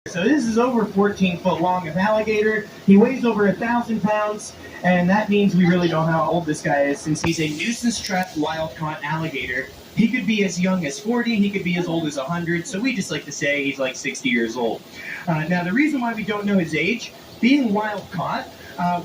So this is over 14 foot long of alligator. He weighs over 1,000 pounds, and that means we really don't know how old this guy is since he's a nuisance-trapped wild-caught alligator. He could be as young as 40, he could be as old as 100, so we just like to say he's like 60 years old. Now the reason why we don't know his age, being wild-caught,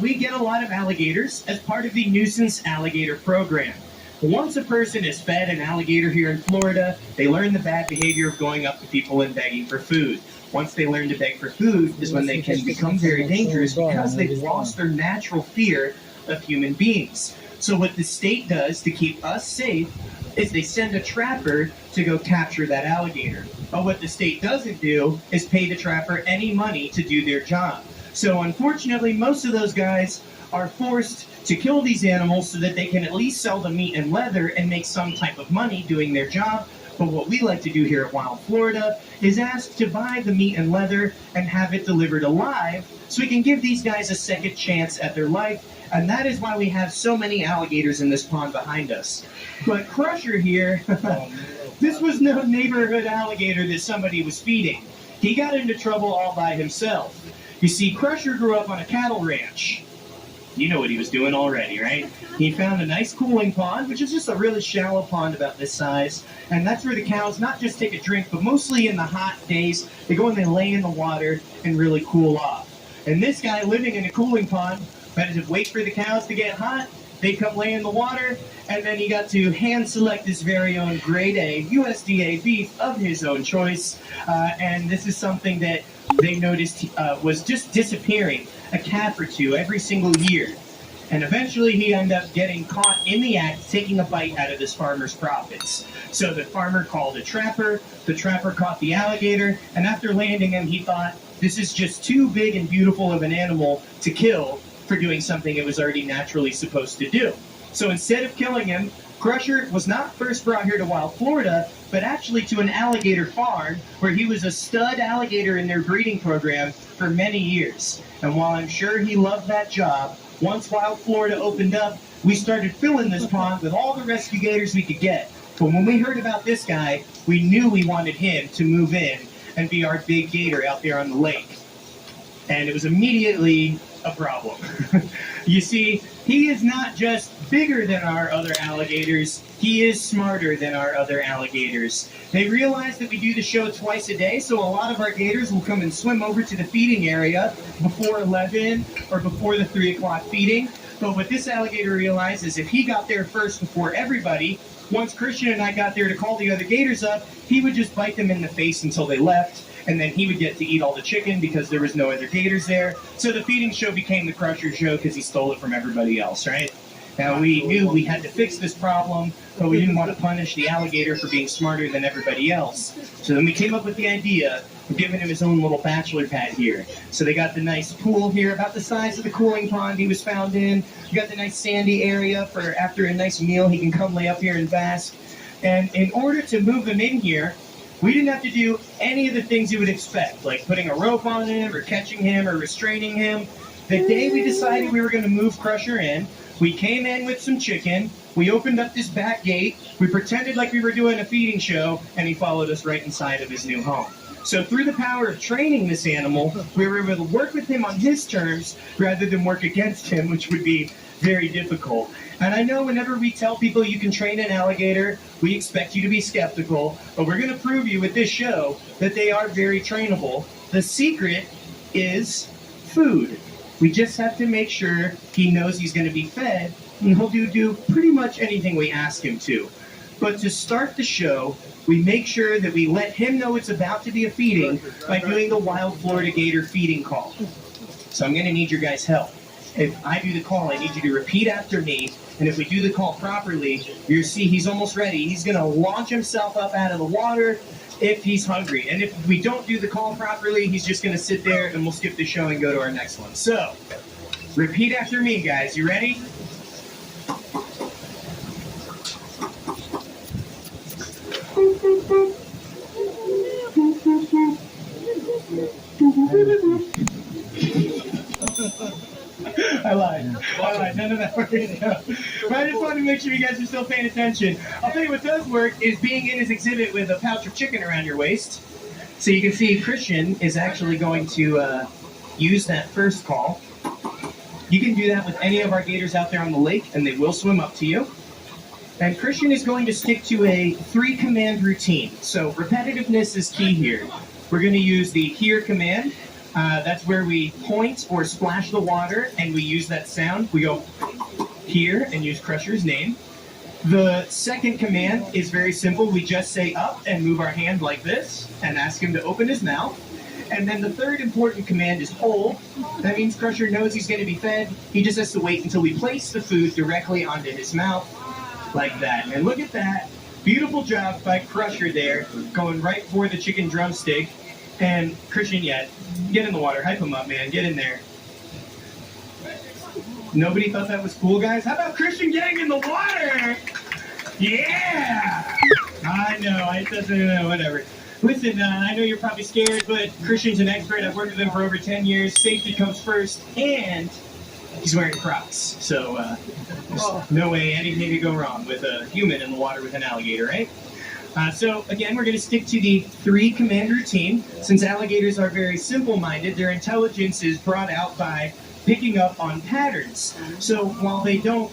we get a lot of alligators as part of the nuisance alligator program. Once a person is fed an alligator here in Florida, they learn the bad behavior of going up to people and begging for food. Once they learn to beg for food is when they can become very dangerous because they've lost their natural fear of human beings. So what the state does to keep us safe is they send a trapper to go capture that alligator. But what the state doesn't do is pay the trapper any money to do their job. So unfortunately, most of those guys are forced to kill these animals so that they can at least sell the meat and leather and make some type of money doing their job. But what we like to do here at Wild Florida is ask to buy the meat and leather and have it delivered alive so we can give these guys a second chance at their life. And that is why we have so many alligators in this pond behind us. But Crusher here, this was no neighborhood alligator that somebody was feeding. He got into trouble all by himself. You see, Crusher grew up on a cattle ranch. You know what he was doing already, right? He found a nice cooling pond, which is just a really shallow pond about this size. And that's where the cows not just take a drink, but mostly in the hot days, they go and they lay in the water and really cool off. And this guy living in a cooling pond had to wait for the cows to get hot. They come lay in the water, and then he got to hand select his very own grade A USDA beef of his own choice. And this is something that they noticed was just disappearing a calf or two every single year. And eventually he ended up getting caught in the act, taking a bite out of this farmer's profits. So the farmer called a trapper, the trapper caught the alligator, and after landing him, he thought, this is just too big and beautiful of an animal to kill for doing something it was already naturally supposed to do. So instead of killing him, Crusher was not first brought here to Wild Florida, but actually to an alligator farm where he was a stud alligator in their breeding program for many years. And while I'm sure he loved that job, once Wild Florida opened up, we started filling this pond with all the rescue gators we could get. But when we heard about this guy, we knew we wanted him to move in and be our big gator out there on the lake. And it was immediately a problem. You see, he is not just bigger than our other alligators, he is smarter than our other alligators. They realize that we do the show twice a day, so a lot of our gators will come and swim over to the feeding area before 11 or before the 3 o'clock feeding. But what this alligator realized is if he got there first before everybody, once Christian and I got there to call the other gators up, he would just bite them in the face until they left. And then he would get to eat all the chicken because there was no other gators there. So the feeding show became the Crusher show because he stole it from everybody else, right? Now we knew we had to fix this problem, but we didn't want to punish the alligator for being smarter than everybody else. So then we came up with the idea of giving him his own little bachelor pad here. So they got the nice pool here about the size of the cooling pond he was found in. We got the nice sandy area for after a nice meal he can come lay up here and bask. And in order to move him in here, we didn't have to do any of the things you would expect, like putting a rope on him or catching him or restraining him. The day we decided we were going to move Crusher in, we came in with some chicken, we opened up this back gate, we pretended like we were doing a feeding show, and he followed us right inside of his new home. So through the power of training this animal, we were able to work with him on his terms rather than work against him, which would be very difficult. And I know whenever we tell people you can train an alligator, we expect you to be skeptical, but we're going to prove you with this show that they are very trainable. The secret is food. We just have to make sure he knows he's going to be fed, and he'll do pretty much anything we ask him to. But to start the show, we make sure that we let him know it's about to be a feeding by doing the Wild Florida Gator feeding call. So I'm going to need your guys' help. If I do the call, I need you to repeat after me, and if we do the call properly, you'll see he's almost ready. He's going to launch himself up out of the water if he's hungry. And if we don't do the call properly, he's just going to sit there, and we'll skip the show and go to our next one. So, repeat after me, guys. You ready? I lied. None of that works. But I just wanted to make sure you guys are still paying attention. I'll tell you what does work is being in his exhibit with a pouch of chicken around your waist. So you can see Christian is actually going to use that first call. You can do that with any of our gators out there on the lake, and they will swim up to you. And Christian is going to stick to a 3-command routine. So repetitiveness is key here. We're going to use the here command. That's where we point or splash the water, and we use that sound. We go here and use Crusher's name. The second command is very simple. We just say up and move our hand like this and ask him to open his mouth. And then the third important command is hold. That means Crusher knows he's going to be fed. He just has to wait until we place the food directly onto his mouth, like that. And look at that. Beautiful job by Crusher there, going right for the chicken drumstick. And Christian, get in the water. Hype him up, man. Get in there. Nobody thought that was cool, guys? How about Christian getting in the water? Yeah! I know, whatever. Listen, I know you're probably scared, but Christian's an expert. I've worked with him for over 10 years. Safety comes first, and he's wearing Crocs. So there's no way anything could go wrong with a human in the water with an alligator, right? So again, we're going to stick to the 3-command routine. Since alligators are very simple-minded, their intelligence is brought out by picking up on patterns. So while they don't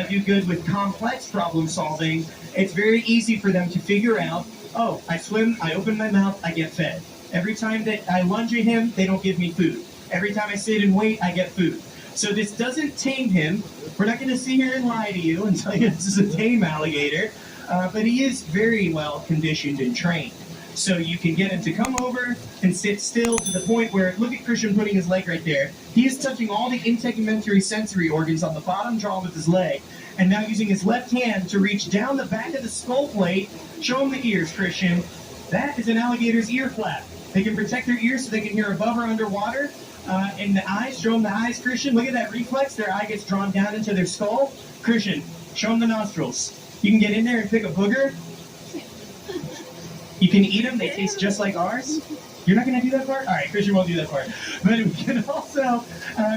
do good with complex problem solving, it's very easy for them to figure out, oh, I swim, I open my mouth, I get fed. Every time that I lunge at him, they don't give me food. Every time I sit and wait, I get food. So this doesn't tame him. We're not going to sit here and lie to you and tell you this is a tame alligator, but he is very well conditioned and trained. So you can get him to come over and sit still to the point where, look at Christian putting his leg right there. He is touching all the integumentary sensory organs on the bottom jaw with his leg, and now using his left hand to reach down the back of the skull plate. Show him the ears, Christian. That is an alligator's ear flap. They can protect their ears so they can hear above or underwater. And the eyes, show them the eyes, Christian. Look at that reflex. Their eye gets drawn down into their skull. Christian, show them the nostrils. You can get in there and pick a booger. You can eat them. They taste just like ours. You're not going to do that part? All right, Christian won't do that part. But we can also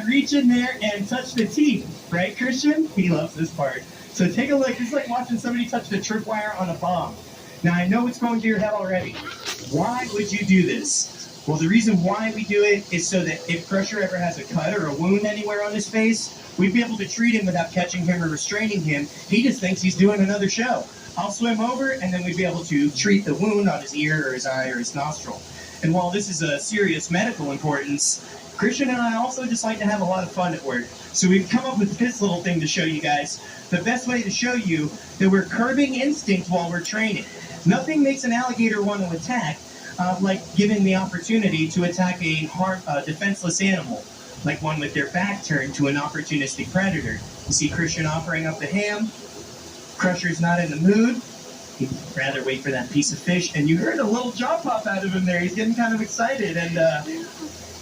reach in there and touch the teeth. Right, Christian? He loves this part. So take a look. It's like watching somebody touch the tripwire on a bomb. Now, I know it's going to your head already. Why would you do this? Well, the reason why we do it is so that if Crusher ever has a cut or a wound anywhere on his face, we'd be able to treat him without catching him or restraining him. He just thinks he's doing another show. I'll swim over, and then we'd be able to treat the wound on his ear or his eye or his nostril. And while this is a serious medical importance, Christian and I also just like to have a lot of fun at work. So we've come up with this little thing to show you guys. The best way to show you that we're curbing instinct while we're training. Nothing makes an alligator want to attack like giving the opportunity to attack a defenseless animal, like one with their back turned to an opportunistic predator. You see Christian offering up the ham. Crusher's not in the mood. He'd rather wait for that piece of fish. And you heard a little jaw pop out of him there. He's getting kind of excited. And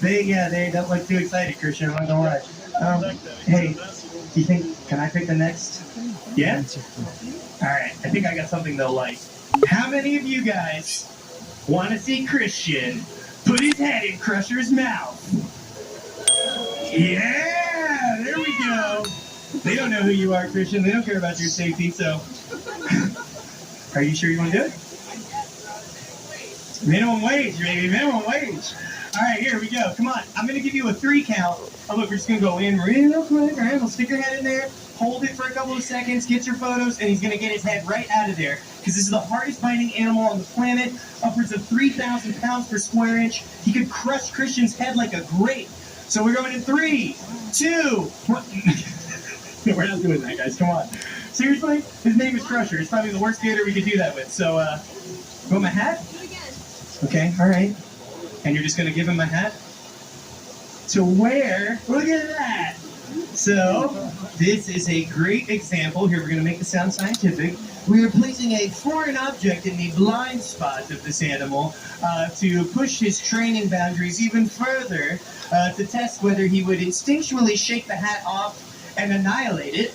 they don't look too excited, Christian. I'm not gonna lie. Hey, do you think, can I pick the next? Yeah? All right, I think I got something they'll like. How many of you guys want to see Christian put his head in Crusher's mouth? Yeah, there we go. They don't know who you are, Christian. They don't care about your safety, so. Are you sure you want to do it? Minimum wage, baby, minimum wage. All right, here we go. Come on, I'm going to give you a 3 count. Oh, look, we're just going to go in real quick. All right, we'll stick your head in there, hold it for a couple of seconds, get your photos, and he's going to get his head right out of there because this is the hardest biting animal on the planet, upwards of 3,000 pounds per square inch. He could crush Christian's head like a grape. So we're going in 3, 2, 1. No, we're not doing that, guys. Come on. Seriously? His name is Crusher. It's probably the worst gator we could do that with. So, you want my hat? Do it again. Okay, all right. And you're just going to give him my hat? To wear. Look at that. So, this is a great example. Here, we're going to make the sound scientific. We are placing a foreign object in the blind spot of this animal to push his training boundaries even further to test whether he would instinctually shake the hat off and annihilate it,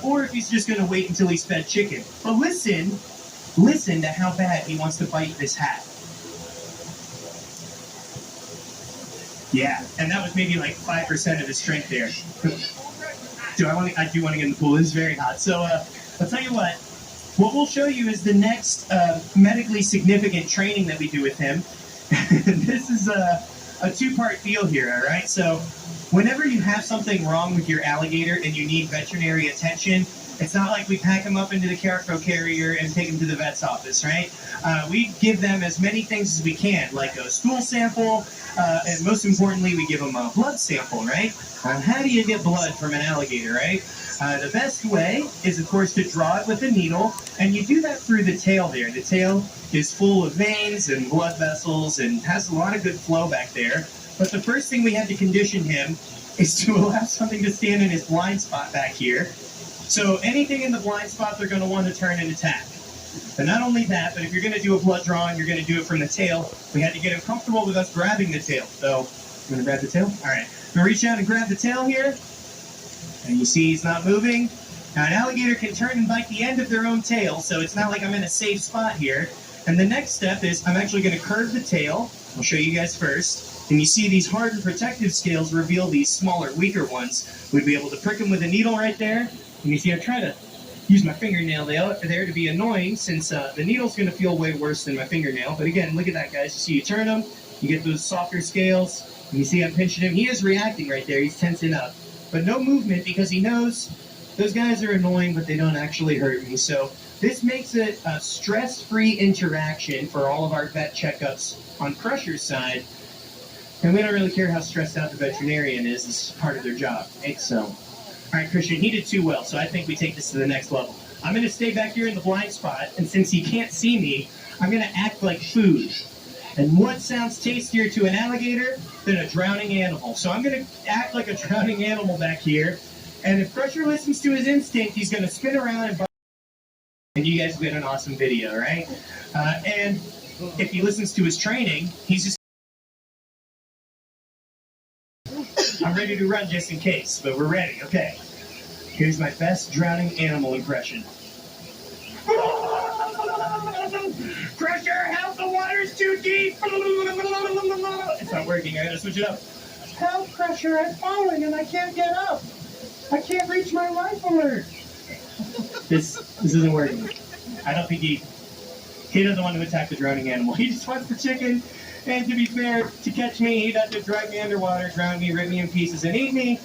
or if he's just going to wait until he's fed chicken. But listen to how bad he wants to bite this hat. Yeah, and that was maybe like 5% of his strength there. I do want to get in the pool. This is very hot. So I'll tell you what we'll show you is the next medically significant training that we do with him This is a two-part deal here, all right? So whenever you have something wrong with your alligator and you need veterinary attention, it's not like we pack them up into the cargo carrier and take them to the vet's office, right? We give them as many things as we can, like a stool sample, and most importantly, we give them a blood sample, right? How do you get blood from an alligator, right? The best way is, of course, to draw it with a needle, and you do that through the tail there. The tail is full of veins and blood vessels and has a lot of good flow back there. But the first thing we had to condition him is to allow something to stand in his blind spot back here. So anything in the blind spot, they're going to want to turn and attack. But not only that, but if you're going to do a blood draw and you're going to do it from the tail, we had to get him comfortable with us grabbing the tail. So, I'm going to grab the tail? All right. I'm going to reach out and grab the tail here. And you see he's not moving. Now, an alligator can turn and bite the end of their own tail, so it's not like I'm in a safe spot here. And the next step is I'm actually going to curve the tail. I'll show you guys first. And you see these hard and protective scales reveal these smaller, weaker ones. We'd be able to prick them with a needle right there. And you see I try to use my fingernail there to be annoying, since the needle's going to feel way worse than my fingernail. But again, look at that, guys. You see you turn them, you get those softer scales, and you see I'm pinching him. He is reacting right there. He's tensing up. But no movement, because he knows those guys are annoying, but they don't actually hurt me. So this makes it a stress-free interaction for all of our vet checkups on Crusher's side. And we don't really care how stressed out the veterinarian is. It's part of their job, right? So, all right, Christian, he did too well, so I think we take this to the next level. I'm going to stay back here in the blind spot, and since he can't see me, I'm going to act like food. And what sounds tastier to an alligator than a drowning animal? So I'm going to act like a drowning animal back here, and if Crusher listens to his instinct, he's going to spin around and bite. And you guys get an awesome video, right? And if he listens to his training, he's just... I'm ready to run just in case, but we're ready. Okay. Here's my best drowning animal impression. Crusher, help, the water's too deep! It's not working, I gotta switch it up. Help, Crusher, I'm falling and I can't get up! I can't reach my life alert! This isn't working. I don't think he doesn't want to attack the drowning animal. He just wants the chicken, and to be fair, to catch me, he'd have to drag me underwater, drown me, rip me in pieces, and eat me,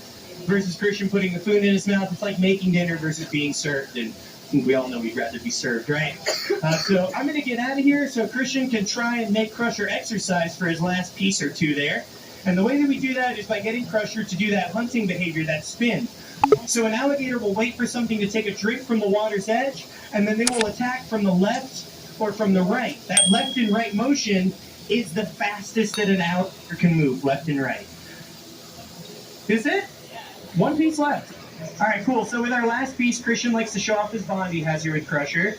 versus Christian putting the food in his mouth. It's like making dinner versus being served, and I think we all know we'd rather be served, right? So I'm going to get out of here so Christian can try and make Crusher exercise for his last piece or two there. And the way that we do that is by getting Crusher to do that hunting behavior, that spin. So an alligator will wait for something to take a drink from the water's edge, and then they will attack from the left or from the right. That left and right motion is the fastest that an alligator can move, left and right. Is it? One piece left. All right, cool. So with our last piece, Christian likes to show off his bond he has here with Crusher.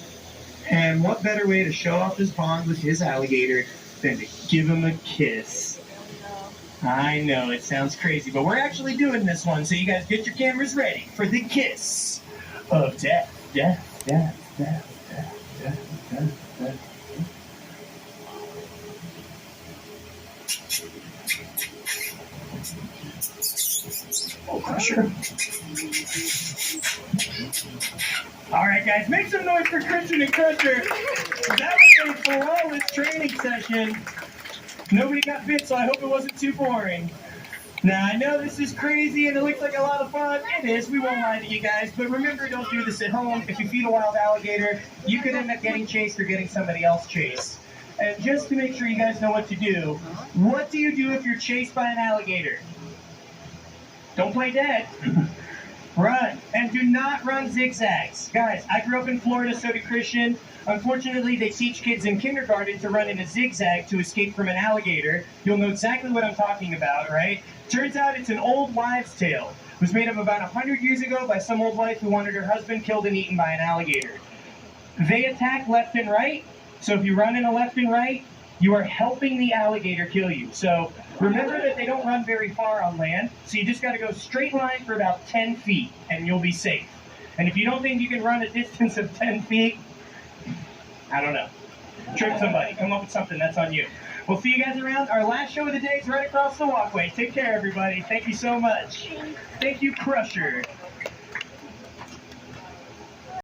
And what better way to show off his bond with his alligator than to give him a kiss? I know, it sounds crazy, but we're actually doing this one, so you guys get your cameras ready for the kiss of death. Death, death, death, death, death, death, death. Oh, Crusher. All right, guys, make some noise for Christian and Crusher. That was a flawless training session. Nobody got bit, so I hope it wasn't too boring. Now, I know this is crazy and it looks like a lot of fun. It is, we won't lie to you guys, but remember, don't do this at home. If you feed a wild alligator, you could end up getting chased or getting somebody else chased. And just to make sure you guys know what to do, what do you do if you're chased by an alligator? Don't play dead. Run. And do not run zigzags. Guys, I grew up in Florida, so did Christian. Unfortunately, they teach kids in kindergarten to run in a zigzag to escape from an alligator. You'll know exactly what I'm talking about, right? Turns out it's an old wives' tale. It was made up about 100 years ago by some old wife who wanted her husband killed and eaten by an alligator. They attack left and right, so if you run in a left and right, you are helping the alligator kill you. So remember that they don't run very far on land, so you just got to go straight line for about 10 feet, and you'll be safe. And if you don't think you can run a distance of 10 feet, I don't know. Trick somebody. Come up with something. That's on you. We'll see you guys around. Our last show of the day is right across the walkway. Take care, everybody. Thank you so much. Thank you, Crusher.